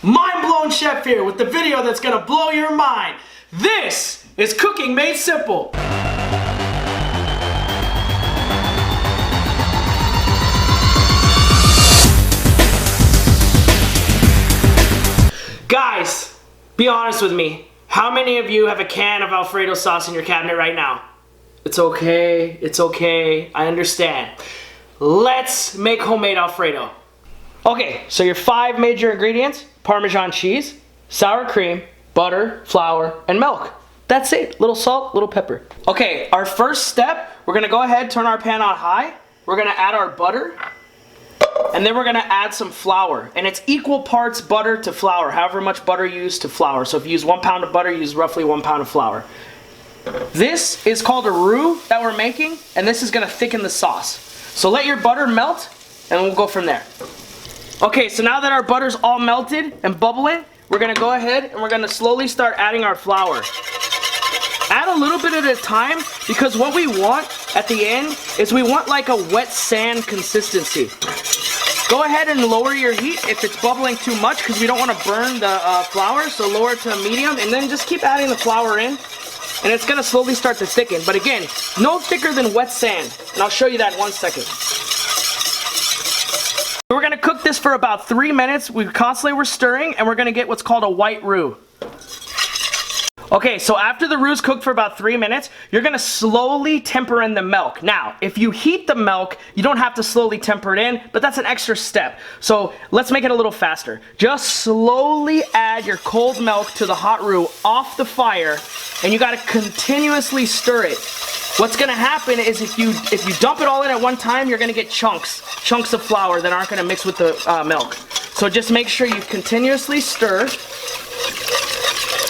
Mind-blown chef here with the video that's gonna blow your mind. This is cooking made simple. Guys, be honest with me. How many of you have a can of Alfredo sauce in your cabinet right now? It's okay, I understand. Let's make homemade Alfredo. Okay, so your 5 major ingredients: Parmesan cheese, sour cream, butter, flour, and milk. That's it. Little salt, little pepper. Okay, our first step, we're gonna go ahead, turn our pan on high. We're gonna add our butter, and then we're gonna add some flour. And it's equal parts butter to flour, however much butter you use to flour. So if you use 1 pound of butter, use roughly 1 pound of flour. This is called a roux that we're making, and this is gonna thicken the sauce. So let your butter melt, and we'll go from there. Okay, so now that our butter's all melted and bubbling, we're gonna go ahead and we're gonna slowly start adding our flour. Add a little bit at a time, because what we want at the end is we want like a wet sand consistency. Go ahead and lower your heat if it's bubbling too much, because we don't want to burn the flour, so lower it to a medium, and then just keep adding the flour in, and it's gonna slowly start to thicken. But again, no thicker than wet sand, and I'll show you that in 1 second. We're gonna cook this for about 3 minutes. We constantly were stirring, and we're gonna get what's called a white roux. Okay, so after the roux cooked for about 3 minutes, you're gonna slowly temper in the milk. Now, if you heat the milk, you don't have to slowly temper it in, but that's an extra step. So let's make it a little faster. Just slowly add your cold milk to the hot roux off the fire, and you gotta continuously stir it. What's gonna happen is if you dump it all in at one time, you're gonna get chunks of flour that aren't gonna mix with the milk. So just make sure you continuously stir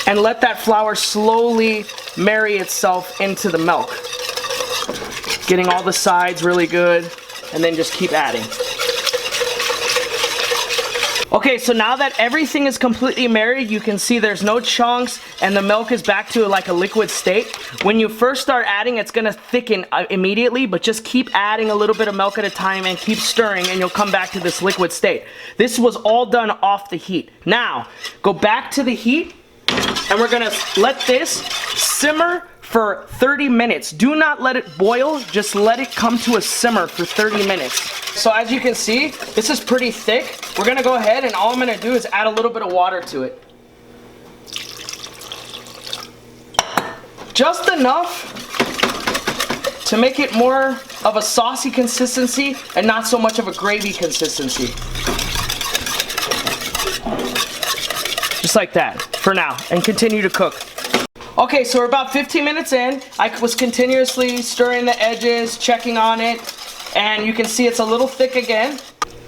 and let that flour slowly marry itself into the milk. Getting all the sides really good, and then just keep adding. Okay, so now that everything is completely married, you can see there's no chunks and the milk is back to like a liquid state. When you first start adding, it's gonna thicken immediately, but just keep adding a little bit of milk at a time and keep stirring, and you'll come back to this liquid state. This was all done off the heat. Now, go back to the heat, and we're gonna let this simmer for 30 minutes. Do not let it boil, just let it come to a simmer for 30 minutes. So as you can see, this is pretty thick. We're gonna go ahead, and all I'm gonna do is add a little bit of water to it. Just enough to make it more of a saucy consistency and not so much of a gravy consistency. Just like that, for now, and continue to cook. Okay, so we're about 15 minutes in. I was continuously stirring the edges, checking on it, and you can see it's a little thick again.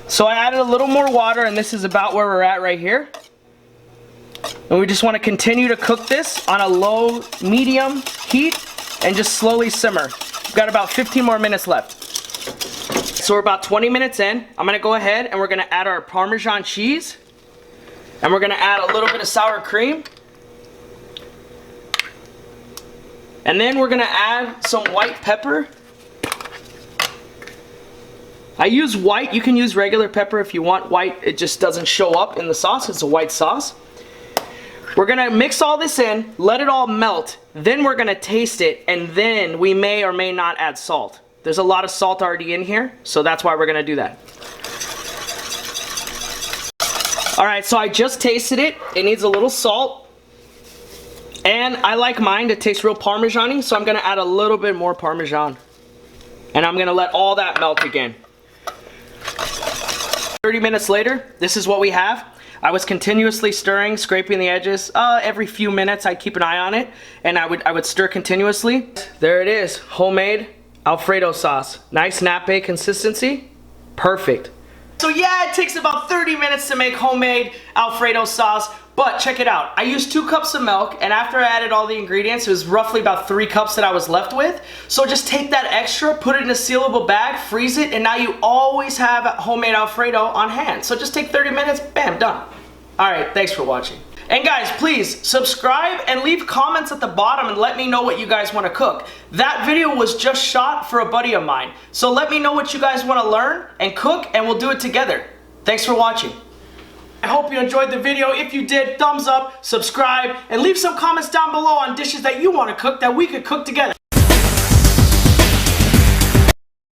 So I added a little more water, and this is about where we're at right here. And we just want to continue to cook this on a low, medium heat, and just slowly simmer. We've got about 15 more minutes left. So we're about 20 minutes in. I'm gonna go ahead and we're gonna add our Parmesan cheese. And we're gonna add a little bit of sour cream. And then we're gonna add some white pepper. I use white. You can use regular pepper if you want white. It just doesn't show up in the sauce. It's a white sauce. We're gonna mix all this in, let it all melt. Then we're gonna taste it, and then we may or may not add salt. There's a lot of salt already in here, so that's why we're gonna do that. Alright, so I just tasted it. It needs a little salt. And I like mine to taste real Parmesan-y, so I'm gonna add a little bit more Parmesan. And I'm gonna let all that melt again. 30 minutes later, this is what we have. I was continuously stirring, scraping the edges. Every few minutes I'd keep an eye on it, and I would stir continuously. There it is, homemade Alfredo sauce. Nice nappe consistency, perfect. So yeah, it takes about 30 minutes to make homemade Alfredo sauce, but check it out. I used 2 cups of milk, and after I added all the ingredients, it was roughly about 3 cups that I was left with. So just take that extra, put it in a sealable bag, freeze it, and now you always have homemade Alfredo on hand. So just take 30 minutes, bam, done. All right, thanks for watching. And guys, please subscribe and leave comments at the bottom and let me know what you guys want to cook. That video was just shot for a buddy of mine. So let me know what you guys want to learn and cook, and we'll do it together. Thanks for watching. I hope you enjoyed the video. If you did, thumbs up, subscribe, and leave some comments down below on dishes that you want to cook that we could cook together.